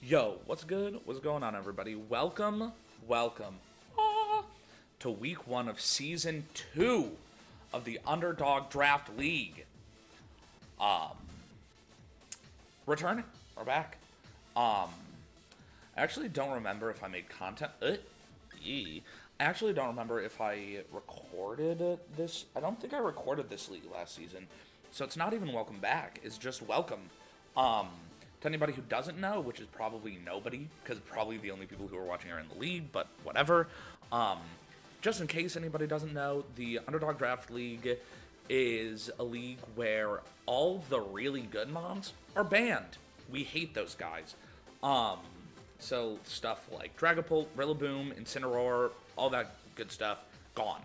Yo, what's good? What's going on, everybody? Welcome ah, to week 1 of season 2 of the Underdog Draft League. Returning. We're back. I actually don't remember if I made content. I actually don't remember if I recorded this. I don't think I recorded this league last season. So it's not even welcome back. It's just welcome. To anybody who doesn't know, which is probably nobody, because probably the only people who are watching are in the league, but whatever. Just in case anybody doesn't know, the Underdog Draft League is a league where all the really good mons are banned. We hate those guys. So stuff like Dragapult, Rillaboom, Incineroar, all that good stuff, gone.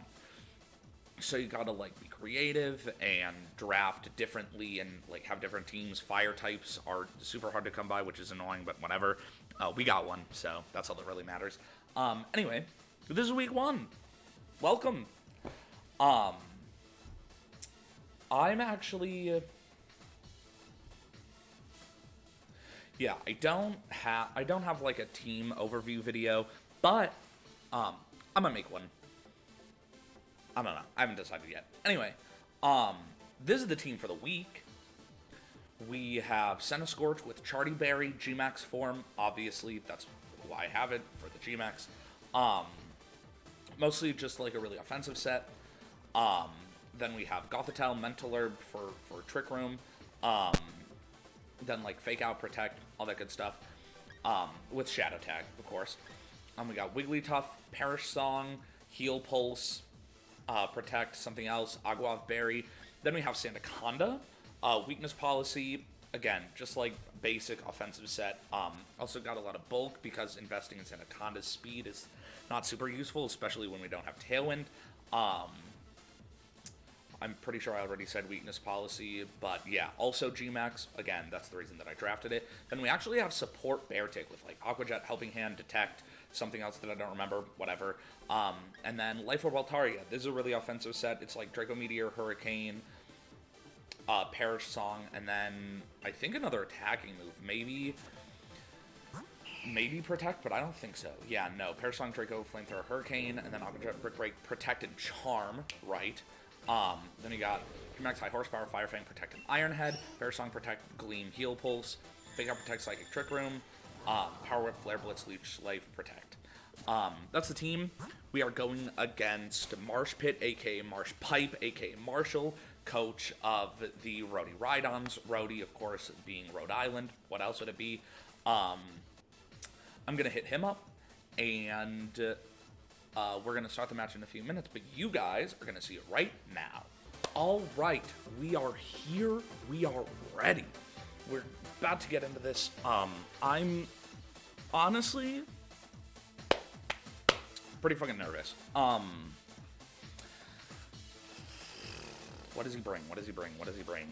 So you gotta be creative and draft differently and have different teams. Fire types are super hard to come by, which is annoying, but whatever. We got one, so that's all that really matters. Anyway, this is week 1. Welcome. I'm actually I don't have a team overview video, but I'm gonna make one. I don't know. I haven't decided yet. Anyway, this is the team for the week. We have Scorch with Charty Berry, Gmax form. Obviously, that's who I have it for the Gmax. Mostly just a really offensive set. Then we have Gothitelle, Mental Herb for Trick Room. Then Fake Out, Protect, all that good stuff. With Shadow Tag, of course. We got Wigglytuff, Perish Song, Heal Pulse, Protect, something else, Aguav Berry. Then we have Sandaconda, Weakness Policy, again, just basic offensive set. Also got a lot of bulk because investing in Sandaconda's speed is not super useful, especially when we don't have Tailwind. I'm pretty sure I already said Weakness Policy, but yeah, also Gmax. Again, that's the reason that I drafted it. Then we actually have Support Beartick with Aqua Jet, Helping Hand, Detect, something else that I don't remember, whatever. And then Life Orb Altaria. This is a really offensive set. It's Draco Meteor, Hurricane, Perish Song, and then I think another attacking move. Maybe Protect, but I don't think so. Yeah, no. Perish Song, Draco, Flamethrower, Hurricane, and then Aqua Jet, Brick Break, Protect, and Charm, right? Then you got Max High Horsepower, Fire Fang, Protect, and Iron Head, Perish Song, Protect, Gleam, Heal Pulse, Fake Out, Protect, Psychic Trick Room, Power Whip, Flare Blitz, Leech Life, Protect. That's the team. We are going against Marsh Pit, aka Marsh Pipe, aka Marshall, coach of the Rhydons. Rhody, of course, being Rhode Island. What else would it be? I'm gonna hit him up, and we're gonna start the match in a few minutes. But you guys are gonna see it right now. All right, we are here. We are ready. We're about to get into this. I'm honestly pretty fucking nervous. What does he bring? What does he bring? What does he bring?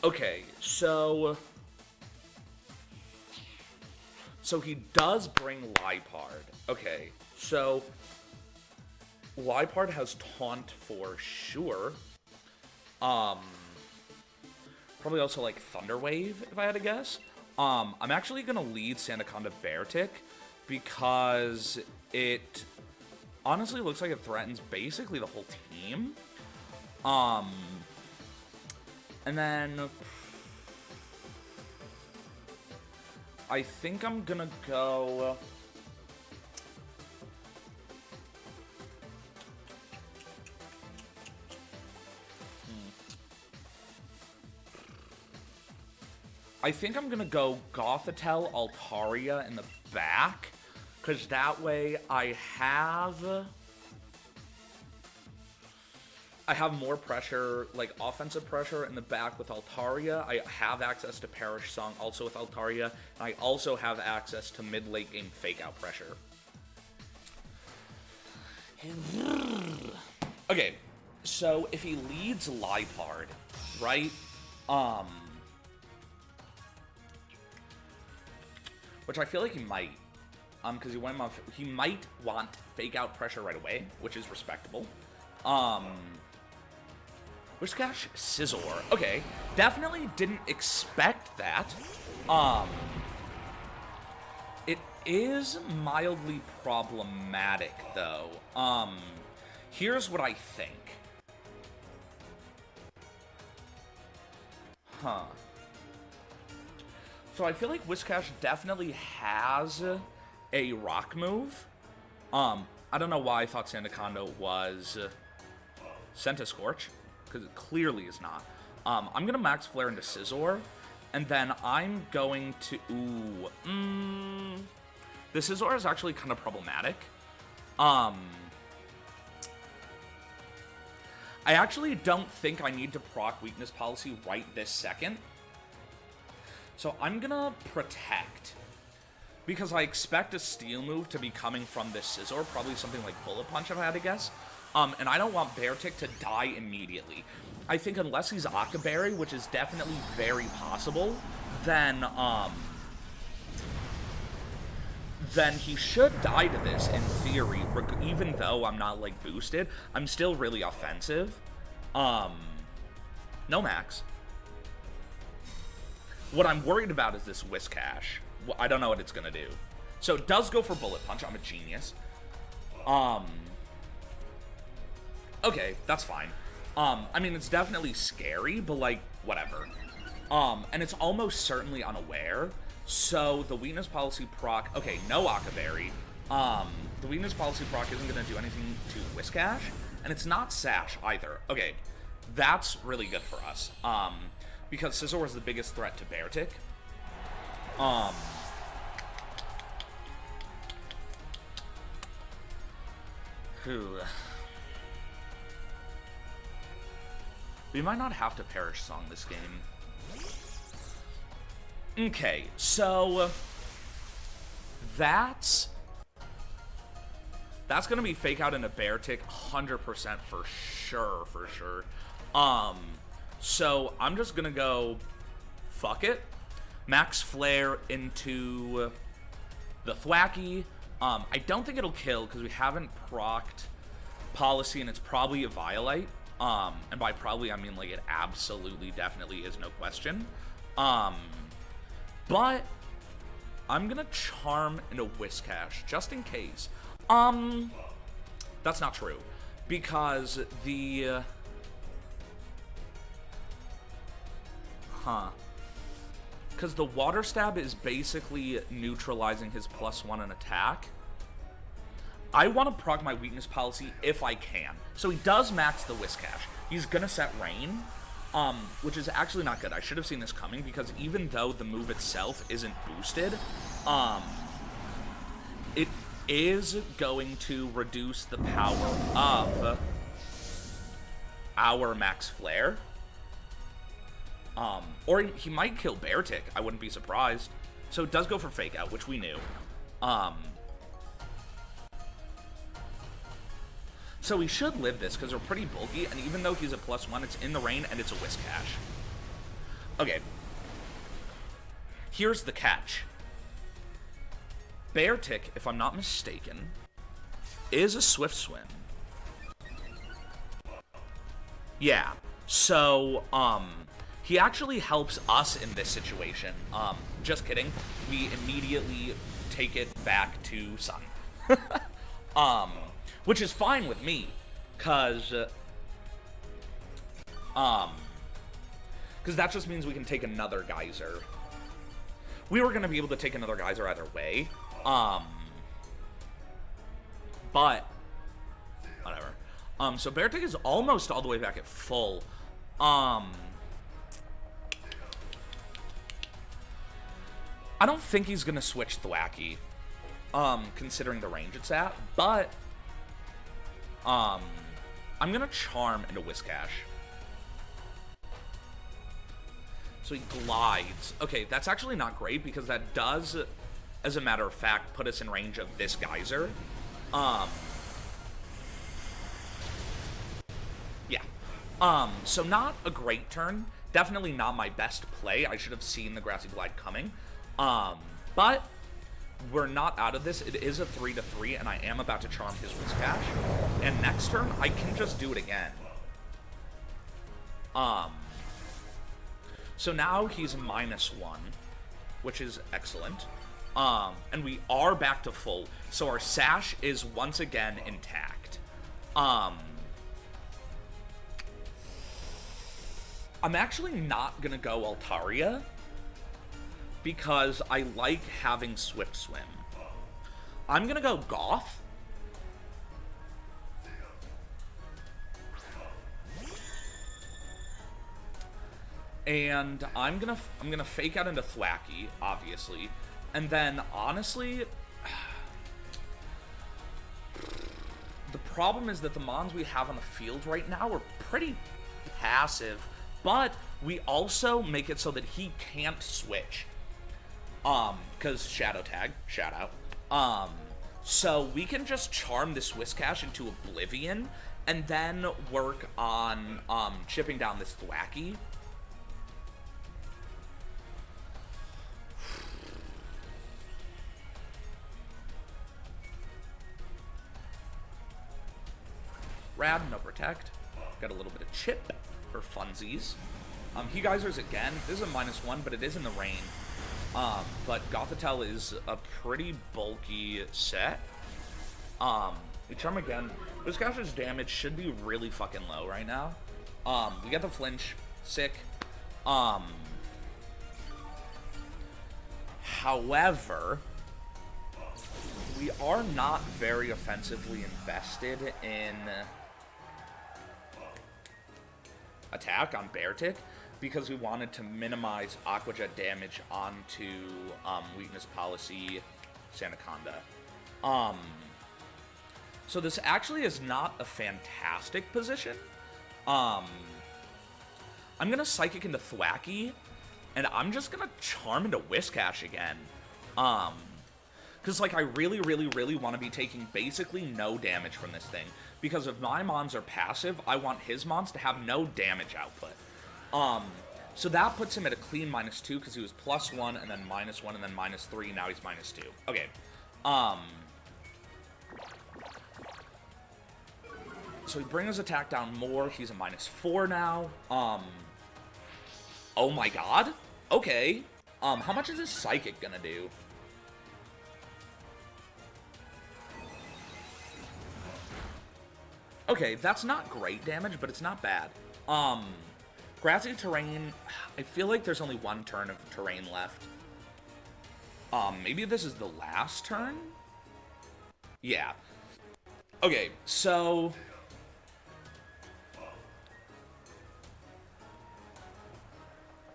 Okay, so he does bring Liepard. Okay, so Liepard has Taunt for sure. Probably also Thunder Wave, if I had to guess. I'm actually gonna lead Sandaconda Beartick because it honestly looks like it threatens basically the whole team. And then I think I'm gonna go Gothitelle Altaria in the back, because that way I have more pressure, offensive pressure in the back with Altaria. I have access to Perish Song also with Altaria, and I also have access to mid-late game fake-out pressure. Okay, so if he leads Liepard, right, which I feel like he might, because he might want fake-out pressure right away, which is respectable. Whiscash, Scizor. Okay, definitely didn't expect that. It is mildly problematic, though. Here's what I think. Huh. So I feel like Whiscash definitely has a rock move. I don't know why I thought Sandaconda was Scentiscorch, because it clearly is not. I'm going to Max Flare into Scizor, and then I'm going to... the Scizor is actually kind of problematic. I actually don't think I need to proc Weakness Policy right this second. So I'm going to Protect. Because I expect a Steel move to be coming from this Scizor, probably something like Bullet Punch, if I had to guess. And I don't want Beartic to die immediately. I think unless he's Aqua Berry, which is definitely very possible, then he should die to this, in theory, even though I'm not, like, boosted. I'm still really offensive. No max. What I'm worried about is this Whiscash. I don't know what it's gonna do. So it does go for Bullet Punch. I'm a genius. Okay, that's fine. I mean, it's definitely scary, but, like, whatever. And it's almost certainly unaware. So the Weakness Policy proc... Okay, no Aqua Berry. The Weakness Policy proc isn't gonna do anything to Whiscash. And it's not Sash, either. Okay, that's really good for us. Because Scizor is the biggest threat to Beartic. We might not have to Perish Song this game. Okay, so that's gonna be Fake Out into Beartic 100% for sure. So I'm just gonna go fuck it. Max Flare into the Thwackey. I don't think it'll kill because we haven't procced Policy, and it's probably a Violite. And by probably, I mean, like, it absolutely, definitely is, no question. But I'm gonna Charm into Whiscash, just in case. That's not true. Because the... Because the Water Stab is basically neutralizing his +1 in attack. I want to proc my Weakness Policy if I can. So he does max the Whiscash. He's going to set Rain, which is actually not good. I should have seen this coming, because even though the move itself isn't boosted, it is going to reduce the power of our Max Flare. Or he might kill Beartic. I wouldn't be surprised. So it does go for Fake Out, which we knew. So he should live this, because they're pretty bulky, and even though he's a +1, it's in the rain, and it's a Whiscash. Okay. Here's the catch. Beartic, if I'm not mistaken, is a Swift Swim. Yeah. So, he actually helps us in this situation. Just kidding. We immediately take it back to Sun. Which is fine with me, because that just means we can take another Geyser. We were going to be able to take another Geyser either way, but whatever. So Beartic is almost all the way back at full. I don't think he's going to switch Thwackey, considering the range it's at, but I'm going to Charm into Whiscash. So he glides. Okay, that's actually not great, because that does, as a matter of fact, put us in range of this Geyser. Yeah. So not a great turn. Definitely not my best play. I should have seen the Grassy Glide coming. But we're not out of this. It is a 3-3, and I am about to Charm his Whiscash. And next turn, I can just do it again. So now he's -1, which is excellent. And we are back to full. So our sash is once again intact. I'm actually not gonna go Altaria because I like having Swift Swim. I'm gonna go Goth. And I'm gonna fake out into Thwacky, obviously. And then honestly, the problem is that the mons we have on the field right now are pretty passive, but we also make it so that he can't switch. Because Shadow Tag, shout out. So we can just charm this Whiscash into Oblivion and then work on chipping down this Thwacky. Rad, no protect. Got a little bit of chip for funsies. He geysers again. This is a -1, but it is in the rain. But Gothitelle is a pretty bulky set. We charm again. This guy's damage should be really fucking low right now. We get the flinch. Sick. However, we are not very offensively invested in attack on Beartic because we wanted to minimize Aqua Jet damage onto weakness policy Sandaconda. So this actually is not a fantastic position. I'm gonna Psychic into Thwacky, and I'm just gonna Charm into Whiscash again. Because, like, I really, really, really want to be taking basically no damage from this thing. Because if my mons are passive, I want his mons to have no damage output. So that puts him at a clean -2, because he was +1, and then -1, and then -3, now he's -2. Okay. So he brings his attack down more, he's a -4 now. Oh my god. Okay. How much is his Psychic gonna do? Okay, that's not great damage, but it's not bad. Grassy terrain, I feel like there's only one turn of terrain left. Maybe this is the last turn? Yeah. Okay, so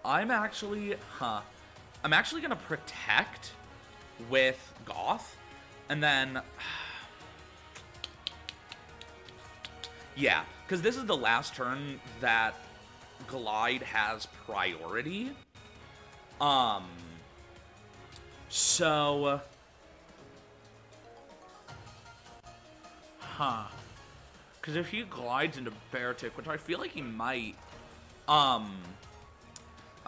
I'm actually gonna protect with Goth, and then yeah, because this is the last turn that Glide has priority. So because if he glides into Beartic, which I feel like he might, I'm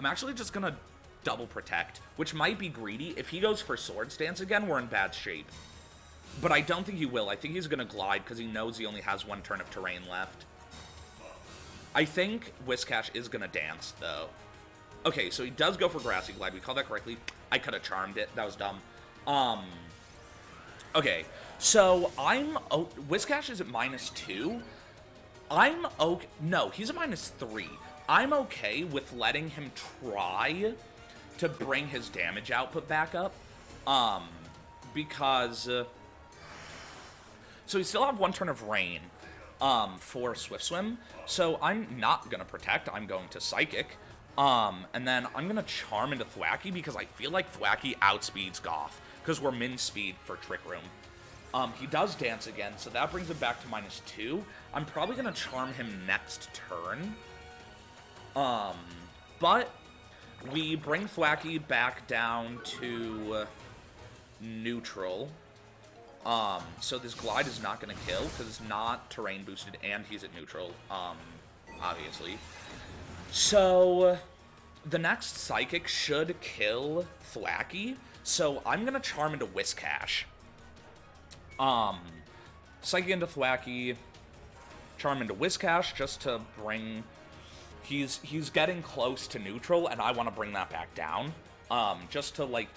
actually just gonna double protect, which might be greedy. If he goes for Sword Stance again, we're in bad shape. But I don't think he will. I think he's gonna glide because he knows he only has one turn of terrain left. I think Whiscash is gonna dance, though. Okay, so he does go for Grassy Glide. We called that correctly. I could have charmed it. That was dumb. Okay, so Whiscash is at -2. I'm okay. No, he's at -3. I'm okay with letting him try to bring his damage output back up. Because so we still have one turn of rain for Swift Swim. So I'm not going to protect. I'm going to Psychic. And then I'm going to Charm into Thwacky because I feel like Thwacky outspeeds Goth because we're min speed for Trick Room. He does dance again, so that brings him back to -2. I'm probably going to Charm him next turn. But we bring Thwacky back down to neutral. So this Glide is not going to kill, because it's not terrain boosted, and he's at neutral, obviously. So the next Psychic should kill Thwacky, so I'm going to Charm into Whiscash. Psychic into Thwacky, Charm into Whiscash, just to bring He's getting close to neutral, and I want to bring that back down. Just to, like,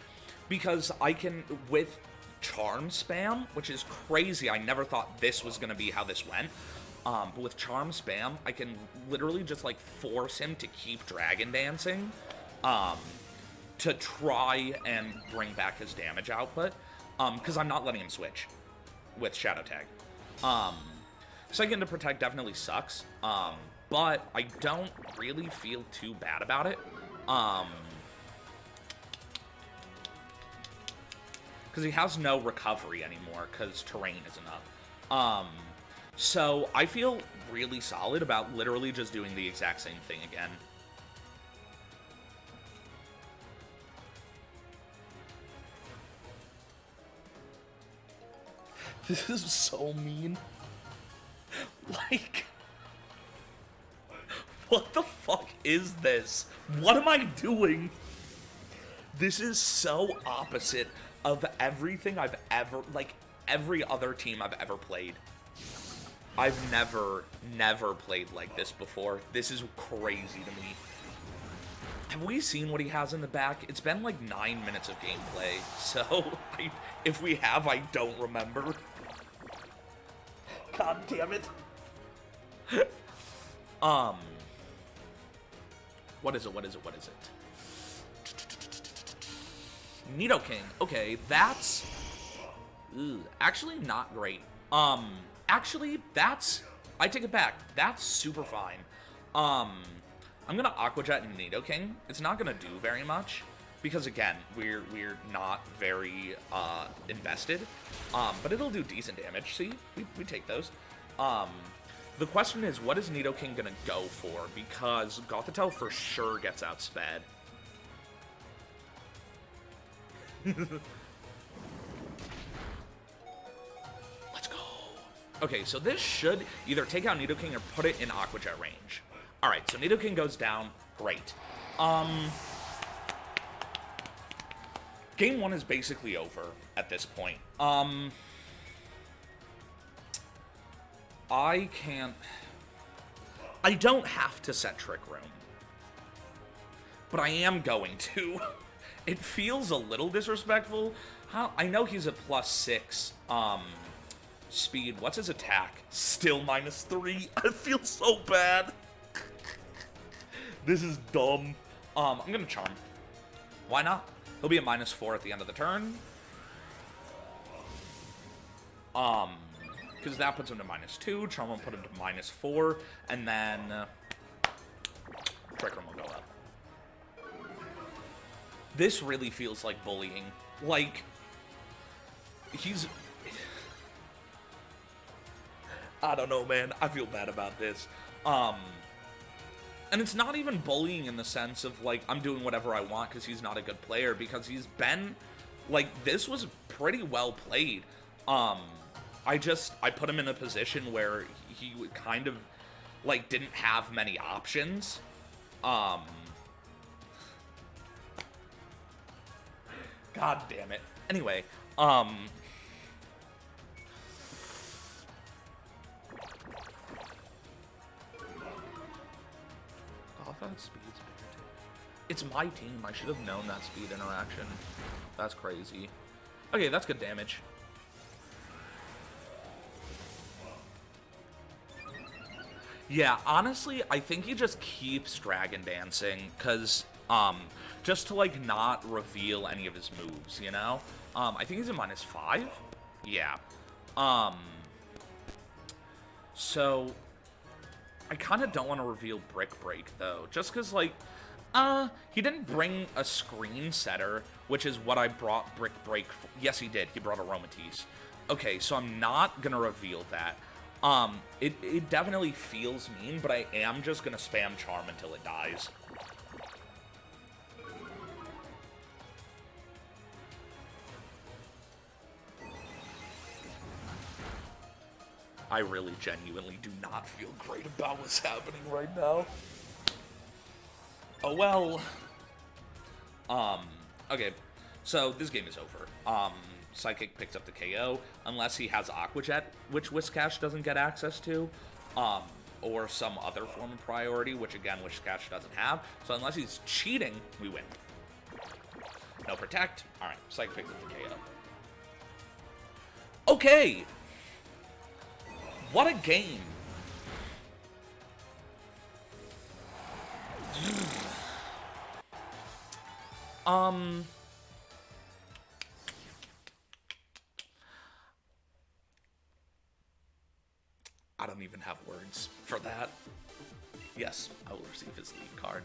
because I can, with charm spam, which is crazy. I never thought this was going to be how this went. But with charm spam, I can literally just, like, force him to keep dragon dancing, to try and bring back his damage output, because I'm not letting him switch with Shadow Tag. Second to protect definitely sucks, but I don't really feel too bad about it, because he has no recovery anymore, because terrain isn't up. So I feel really solid about literally just doing the exact same thing again. This is so mean. Like, what the fuck is this? What am I doing? This is so opposite of everything I've ever, like, every other team I've ever played. I've never played like this before. This is crazy to me. Have we seen what he has in the back? It's been like 9 minutes of gameplay, so if we have, I don't remember. God damn it. What is it? Nidoking. Okay, that's actually not great. Actually, I take it back. That's super fine. I'm gonna Aqua Jet and Nidoking. It's not gonna do very much, because again, we're not very invested. But it'll do decent damage. See, we take those. The question is, what is Nidoking gonna go for? Because Gothitelle for sure gets outsped. Let's go. Okay, so this should either take out Nidoking or put it in Aqua Jet range. Alright, so Nidoking goes down. Great. Game 1 is basically over at this point. I don't have to set Trick Room, but I am going to. It feels a little disrespectful. I know he's at +6 speed. What's his attack? Still -3. I feel so bad. This is dumb. I'm gonna Charm. Why not? He'll be at -4 at the end of the turn. Because that puts him to -2. Charm will put him to -4, and then Trick Room will go up. This really feels like bullying. Like, I don't know, man. I feel bad about this. And it's not even bullying in the sense of, like, I'm doing whatever I want because he's not a good player, because he's been, like, this was pretty well played. I put him in a position where he would kind of, like, didn't have many options. God damn it. Anyway, that speed's bigger too. It's my team. I should have known that speed interaction. That's crazy. Okay, that's good damage. Yeah, honestly, I think he just keeps Dragon Dancing, because, just to, like, not reveal any of his moves, you know? I think he's at -5? Yeah. So, I kind of don't want to reveal Brick Break, though, just because, like, he didn't bring a screen setter, which is what I brought Brick Break for. Yes, he did. He brought Aromatisse. Okay, so I'm not gonna reveal that. It definitely feels mean, but I am just gonna spam Charm until it dies. I really genuinely do not feel great about what's happening right now. Oh well. Okay, so this game is over. Psychic picks up the KO, unless he has Aqua Jet, which Whiscash doesn't get access to. or some other form of priority, which again, Wish Catch doesn't have. So unless he's cheating, we win. No protect. Alright, Psychic picks up the KO. Okay! What a game. I don't even have words for that. Yes, I will receive his lead card.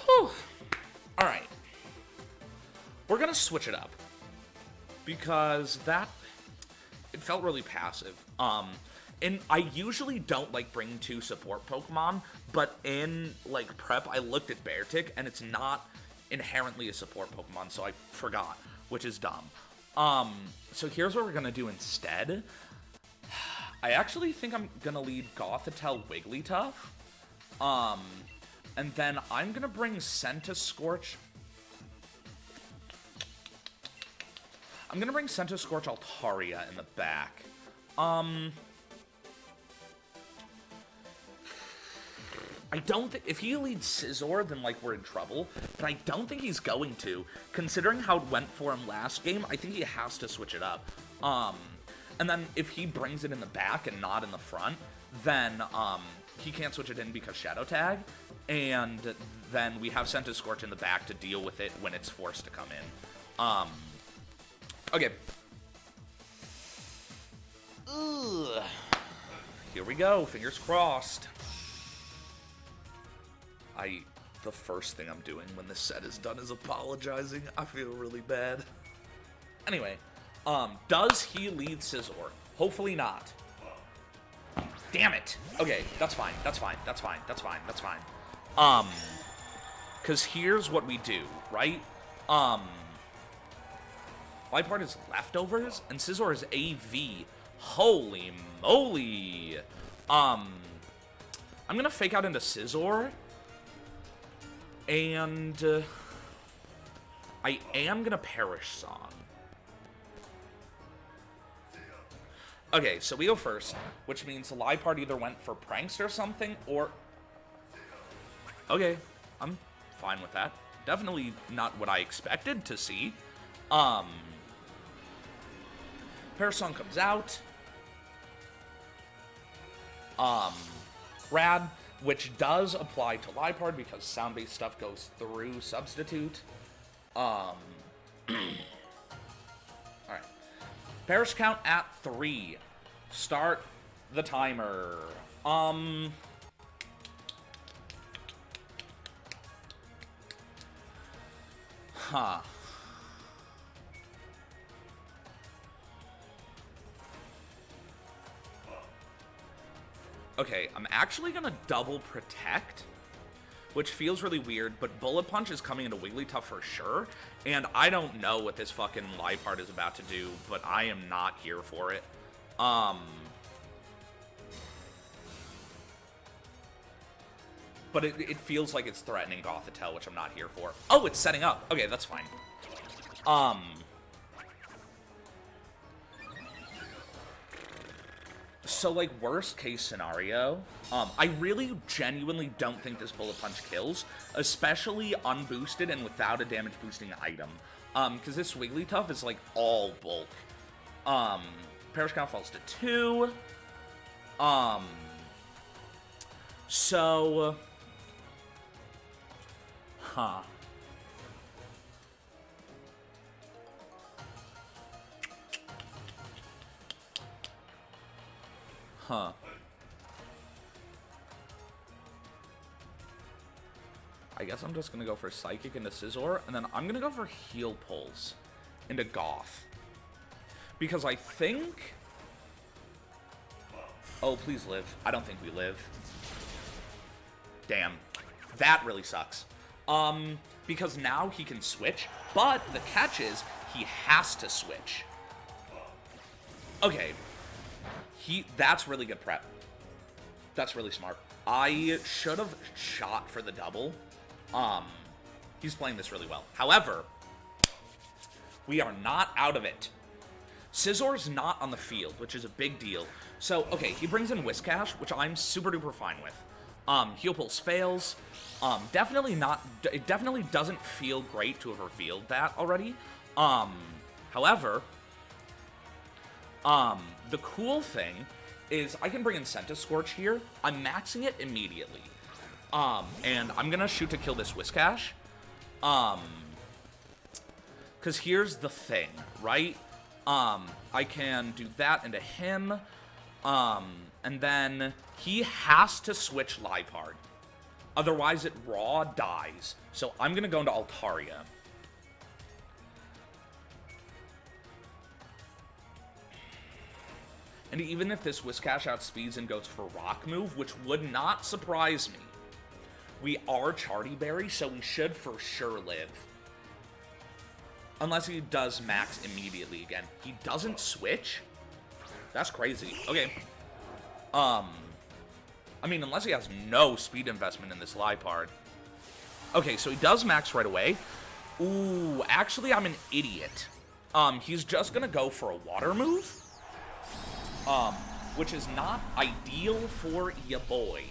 Whew. All right. We're gonna switch it up because it felt really passive. And I usually don't like bringing 2 support Pokemon, but in like prep, I looked at Beartic and it's not inherently a support Pokemon, so I forgot, which is dumb. So here's what we're gonna do instead. I actually think I'm gonna lead Gothitelle Wigglytuff. And then I'm gonna bring Centiskorch. I'm gonna bring Centiskorch Altaria in the back. I don't think, if he leads Scizor, then, like, we're in trouble, but I don't think he's going to. Considering how it went for him last game, I think he has to switch it up. And then if he brings it in the back and not in the front, then, he can't switch it in because Shadow Tag, and then we have Centiskorch in the back to deal with it when it's forced to come in. Okay. Ugh. Here we go, fingers crossed. The first thing I'm doing when this set is done is apologizing. I feel really bad. Anyway, does he lead Scizor? Hopefully not. Damn it. Okay, that's fine. That's fine. That's fine. That's fine. That's fine. Because here's what we do, right? Liepard is Leftovers, and Scizor is AV. Holy moly. I'm gonna fake out into Scizor. And I am gonna Perish Song. Okay, so we go first, which means the Liepard either went for Prankster or something, or... Okay, I'm fine with that. Definitely not what I expected to see. Perish Song comes out. Rad, which does apply to Liepard because sound-based stuff goes through Substitute. Alright. Perish count at 3. Start the timer. Huh. Okay, I'm actually gonna double protect, which feels really weird, but Bullet Punch is coming into Wigglytuff for sure, and I don't know what this fucking Liepard is about to do, but I am not here for it. But it feels like it's threatening Gothitelle, which I'm not here for. Oh, it's setting up. Okay, that's fine. So, like, worst case scenario, I really genuinely don't think this Bullet Punch kills, especially unboosted and without a damage boosting item. Because this Wigglytuff is, like, all bulk. Perish count falls to 2. So... Huh. Huh. I guess I'm just gonna go for Psychic into Scizor, and then I'm gonna go for Heal Pulse into Goth. Because I think... Oh, please live. I don't think we live. Damn. That really sucks. Because now he can switch, but the catch is he has to switch. Okay. That's really good prep. That's really smart. I should have shot for the double. He's playing this really well. However, we are not out of it. Scissor's not on the field, which is a big deal. So, okay, he brings in Whiscash, which I'm super duper fine with. Heal Pulse fails. Definitely not, it definitely doesn't feel great to have revealed that already. However, the cool thing is I can bring in Scorch here. I'm maxing it immediately. And I'm gonna shoot to kill this Whiscash. Because here's the thing, right? I can do that into him. And then he has to switch Liepard. Otherwise, it raw dies. So I'm going to go into Altaria. And even if this Whiscash outspeeds and goes for Rock Move, which would not surprise me, we are Charty Berry, so we should for sure live. Unless he does max immediately again. He doesn't switch? That's crazy. Okay. I mean, unless he has no speed investment in this Liepard. Okay, so he does max right away. Ooh, actually, I'm an idiot. He's just gonna go for a water move. Which is not ideal for ya boy.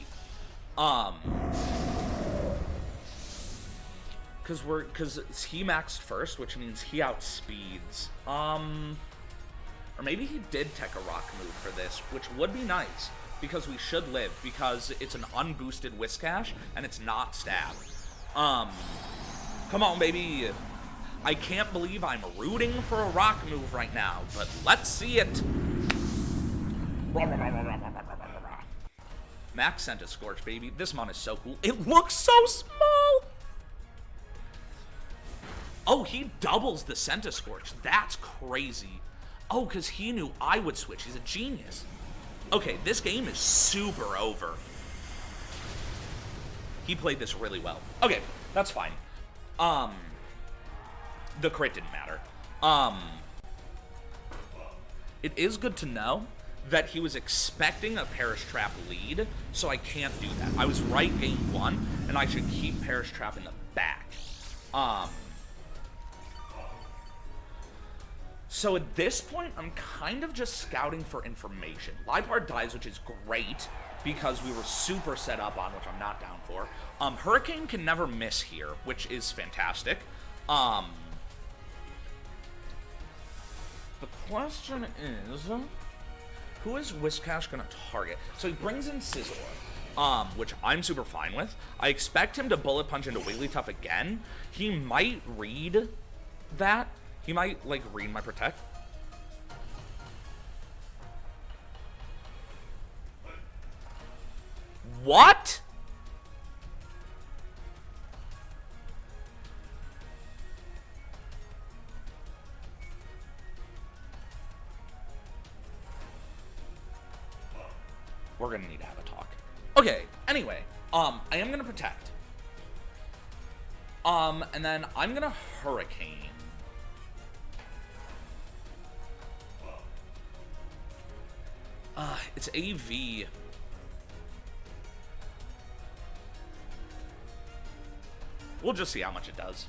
Because he maxed first, which means he outspeeds. Or maybe he did take a rock move for this, which would be nice, because we should live, because it's an unboosted Whiscash, and it's not stab. Come on, baby. I can't believe I'm rooting for a rock move right now, but let's see it. Max Scorch, baby. This mon is so cool. It looks so small. Oh, he doubles the Scorch. That's crazy. Oh, because he knew I would switch. He's a genius. Okay, this game is super over. He played this really well. Okay, that's fine. The crit didn't matter. It is good to know that he was expecting a Perish Trap lead, so I can't do that. I was right game one, and I should keep Perish Trap in the back. So at this point, I'm kind of just scouting for information. Liepard dies, which is great, because we were super set up on, which I'm not down for. Hurricane can never miss here, which is fantastic. The question is, who is Whiscash going to target? So he brings in Scizor, which I'm super fine with. I expect him to Bullet Punch into Wigglytuff again. He might read that. He might, like, read my Protect. What? We're gonna need to have a talk. Okay, anyway, I am gonna Protect. And then I'm gonna Hurricane. It's AV. We'll just see how much it does.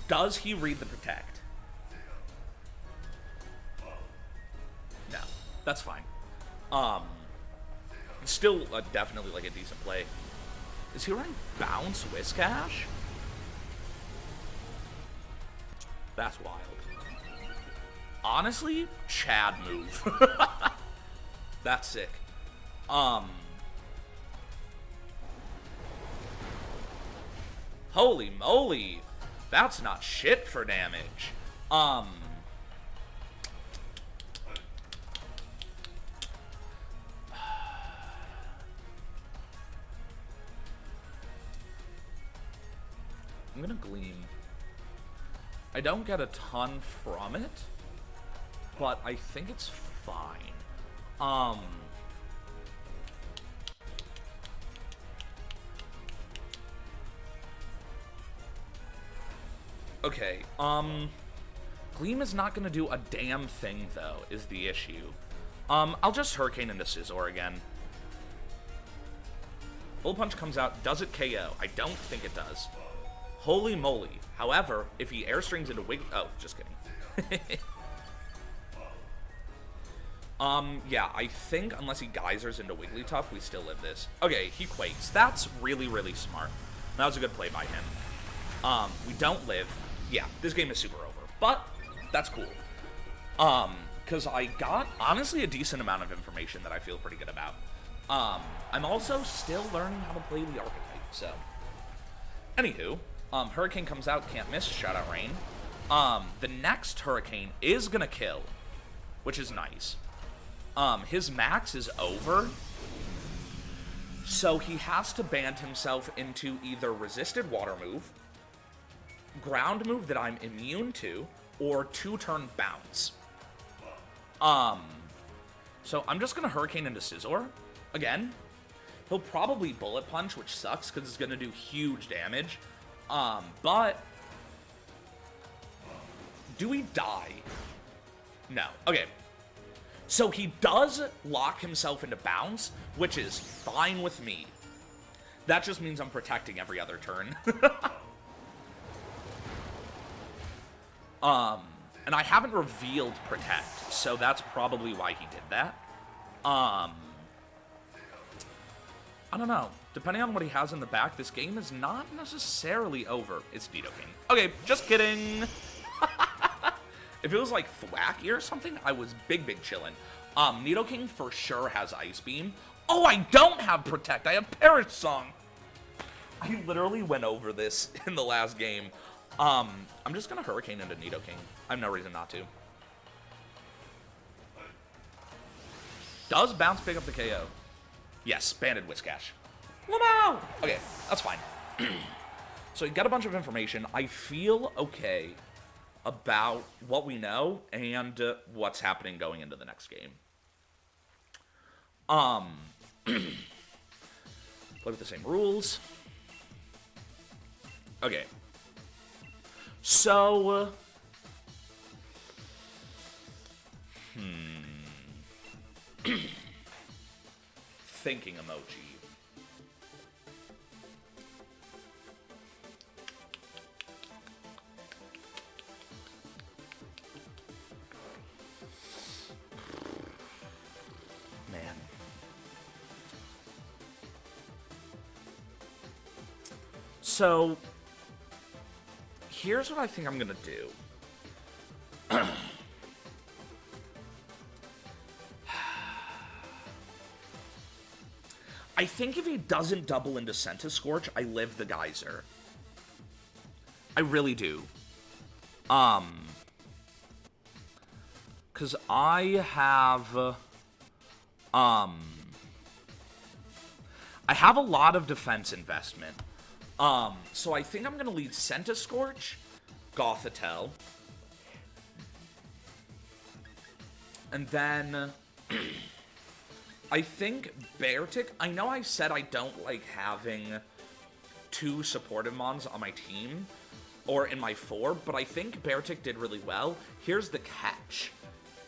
Does he read the Protect? No, that's fine. Still definitely like a decent play. Is he running Bounce Whiscash? That's wild. Honestly, Chad move. That's sick. Holy moly. That's not shit for damage. I'm gonna Gleam. I don't get a ton from it, but I think it's fine. Okay, Gleam is not gonna do a damn thing, though, is the issue. I'll just Hurricane into Scizor again. Bullet Punch comes out. Does it KO? I don't think it does. Holy moly. However, if he Airstreams into Wig... Oh, just kidding. Yeah, I think unless he Geysers into Wigglytuff, we still live this. Okay, he Quakes. That's really, really smart. That was a good play by him. We don't live. Yeah, this game is super over. But, that's cool. Because I got, honestly, a decent amount of information that I feel pretty good about. I'm also still learning how to play the Archetype, so. Anywho, Hurricane comes out, can't miss, shout out Rain. The next Hurricane is gonna kill, which is nice. His max is over, so he has to band himself into either resisted water move, ground move that I'm immune to, or 2-turn bounce. So I'm just gonna Hurricane into Scizor. Again, he'll probably Bullet Punch, which sucks because it's gonna do huge damage. But do we die? No. Okay. So he does lock himself into bounce, which is fine with me. That just means I'm protecting every other turn. And I haven't revealed protect, so that's probably why he did that. I don't know. Depending on what he has in the back, this game is not necessarily over. It's Nidoking. Okay, just kidding. If it was like Thwacky or something, I was big chillin'. Nidoking for sure has Ice Beam. Oh, I don't have Protect. I have Perish Song. I literally went over this in the last game. I'm just gonna Hurricane into Nidoking. I have no reason not to. Does Bounce pick up the KO? Yes, Banded Whiscash. Lamau! Okay, that's fine. So you got a bunch of information. I feel okay about what we know and what's happening going into the next game. Play with the same rules. Okay. So, thinking emoji. Man. So, here's what I think I'm gonna do. I think if he doesn't double into Centiskorch, I live the Geyser. I really do. Cause I have a lot of defense investment. So I think I'm gonna lead Centiskorch, Gothitelle, and then I think Beartic. I know I said I don't like having 2 supportive mons on my team, or in my 4, but I think Beartic did really well. Here's the catch.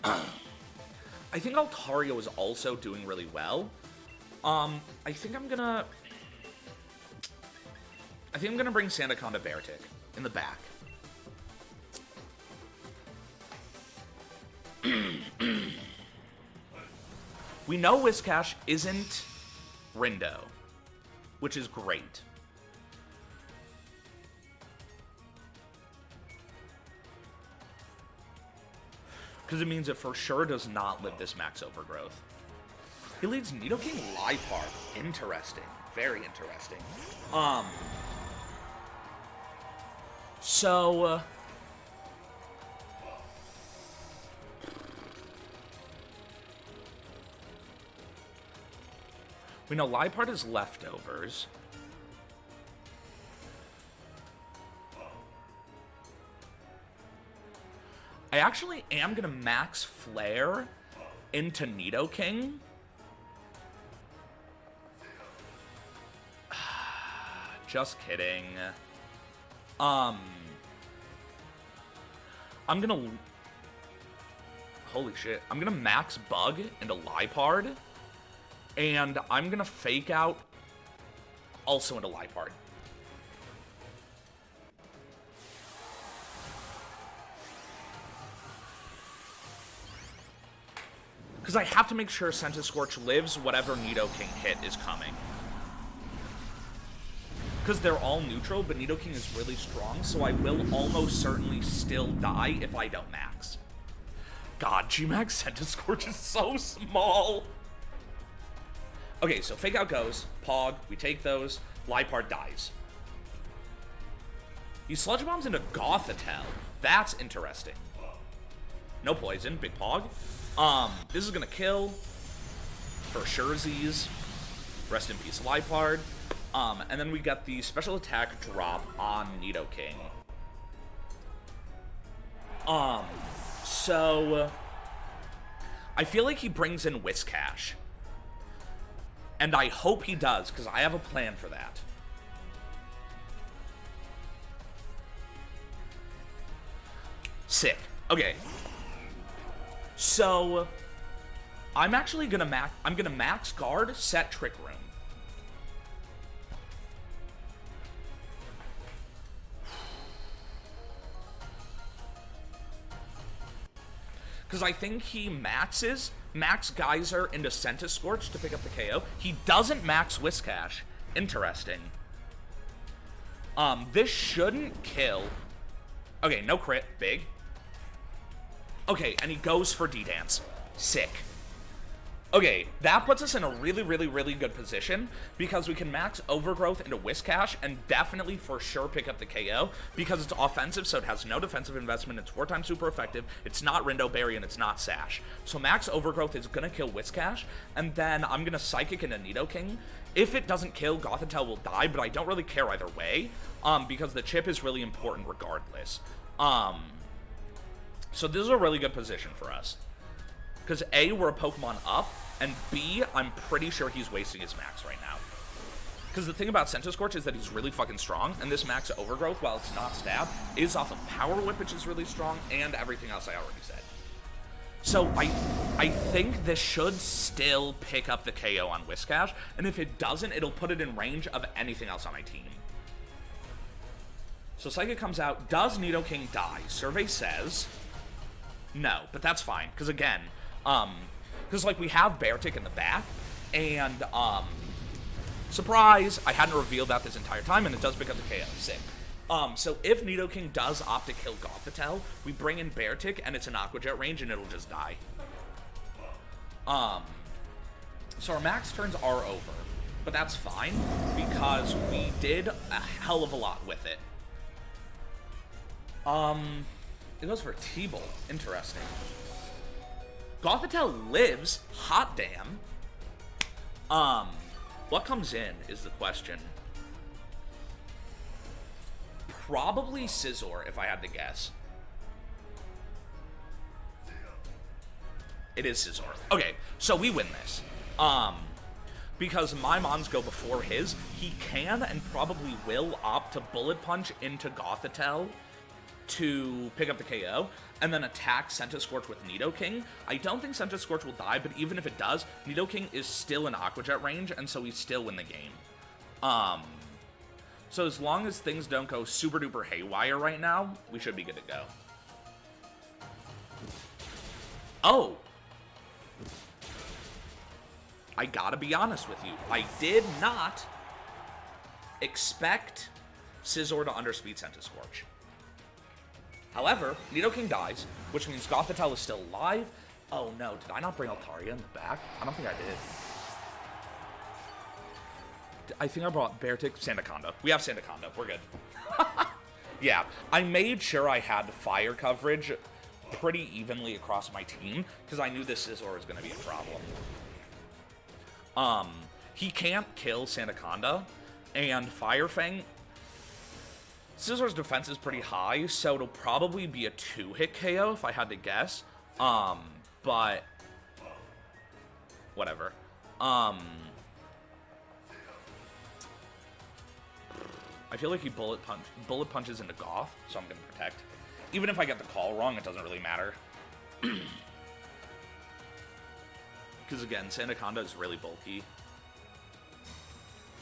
I think Altario is also doing really well. I think I'm gonna bring Sandaconda to Beartic in the back. We know Whiscash isn't Rindo, which is great. Because it means it for sure does not live this max overgrowth. He leads Nidoking Liepard. Interesting. Very interesting. So, we know Liepard is leftovers. I actually am going to max Flare into Nidoking. Just kidding. I'm gonna... Holy shit. I'm gonna max Bug into Liepard. And I'm gonna fake out also into Liepard. Because I have to make sure Scorch lives whatever Nidoking hit is coming. Because they're all neutral, but Nidoking is really strong, so I will almost certainly still die if I don't max. God, G-Max Scorch is so small. Okay, so Fake Out goes, Pog, we take those, Liepard dies. He Sludge Bombs into Gothitelle. That's interesting. No poison, big Pog. This is gonna kill for surezies. Rest in peace, Liepard. And then we got the special attack drop on Nidoking. So I feel like he brings in Whiscash. And I hope he does, because I have a plan for that. Sick. Okay. So I'm actually gonna max guard, set Trick Room. Because I think he maxes Max Geyser into Scorch to pick up the KO. He doesn't max Whiscash. Interesting. This shouldn't kill. Okay, no crit. Big. Okay, and he goes for D-Dance. Sick. Okay, that puts us in a really, really, really good position because we can max Overgrowth into Whiscash and definitely for sure pick up the KO because it's offensive, so it has no defensive investment, it's 4 times super effective, it's not Rindo Berry, and it's not Sash. So max Overgrowth is gonna kill Whiscash, and then I'm gonna Psychic into Nidoking. If it doesn't kill, Gothitelle will die, but I don't really care either way, because the chip is really important regardless. So this is a really good position for us. Because A, we're a Pokemon up, and B, I'm pretty sure he's wasting his max right now. Because the thing about Scorch is that he's really fucking strong, and this max Overgrowth, while it's not Stab, is off of Power Whip, which is really strong, and everything else I already said. So I think this should still pick up the KO on Whiscash, and if it doesn't, it'll put it in range of anything else on my team. So Psychic comes out. Does Nidoking die? Survey says no, but that's fine, because again, because, like, we have Beartic in the back, and, surprise, I hadn't revealed that this entire time, and it does pick up the KO. Sick. So if Nidoking does opt to kill Gothitelle, we bring in Beartic, and it's an Aqua Jet range, and it'll just die. So our max turns are over, but that's fine, because we did a hell of a lot with it. It goes for T-Bolt. Interesting. Gothitelle lives. Hot damn. What comes in is the question. Probably Scizor, if I had to guess. It is Scizor. Okay, so we win this. Because my Mons go before his, he can and probably will opt to Bullet Punch into Gothitelle to pick up the KO, and then attack Scorch with Nidoking. I don't think Scorch will die, but even if it does, Nidoking is still in Aqua Jet range, and so we still win the game. So as long as things don't go super duper haywire right now, we should be good to go. Oh! I gotta be honest with you. I did not expect Scizor to underspeed Scorch. However, Nidoking dies, which means Gothitelle is still alive. Oh no, did I not bring Altaria in the back? I don't think I did. I think I brought Beartic, Sandaconda. We have Sandaconda, we're good. Yeah, I made sure I had fire coverage pretty evenly across my team, because I knew this Scizor was going to be a problem. He can't kill Sandaconda, and Fire Fang... Scizor's defense is pretty high, so it'll probably be a 2-hit KO if I had to guess. But whatever. I feel like he bullet punches into Goth, so I'm gonna protect. Even if I get the call wrong, it doesn't really matter. Because again, Sandaconda is really bulky.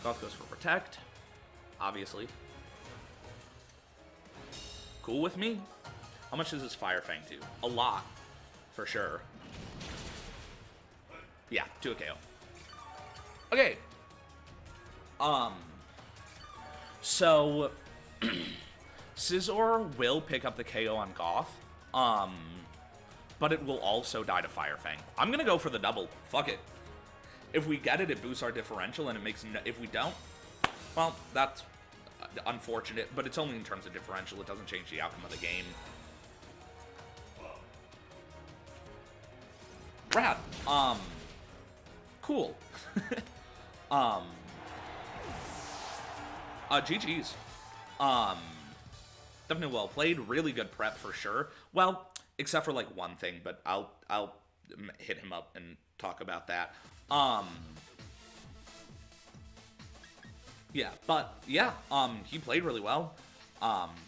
Goth goes for protect, obviously. Cool with me. How much does this Fire Fang do? A lot, for sure. Yeah, 2 a KO. Okay. So Scizor will pick up the KO on Goth. But it will also die to Fire Fang. I'm gonna go for the double. Fuck it. If we get it, it boosts our differential, and it makes if we don't, well, that's unfortunate, but it's only in terms of differential. It doesn't change the outcome of the game. Rad. Cool. GG's. Definitely well played. Really good prep for sure. Well, except for like one thing, but I'll hit him up and talk about that. Yeah, but yeah, he played really well.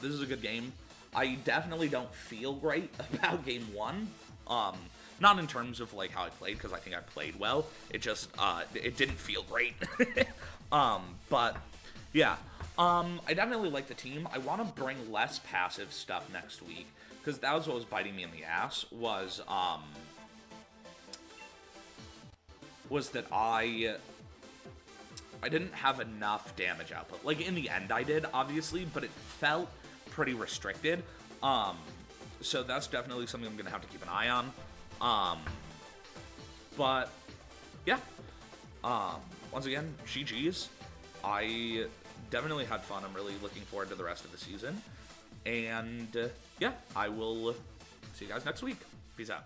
This is a good game. I definitely don't feel great about game 1. Not in terms of like how I played, because I think I played well. It just it didn't feel great. But yeah, I definitely like the team. I want to bring less passive stuff next week, because that was what was biting me in the ass. Was that I didn't have enough damage output. Like, in the end I did, obviously, but it felt pretty restricted. So that's definitely something I'm going to have to keep an eye on. But, yeah. Once again, GG's. I definitely had fun. I'm really looking forward to the rest of the season. And, yeah, I will see you guys next week. Peace out.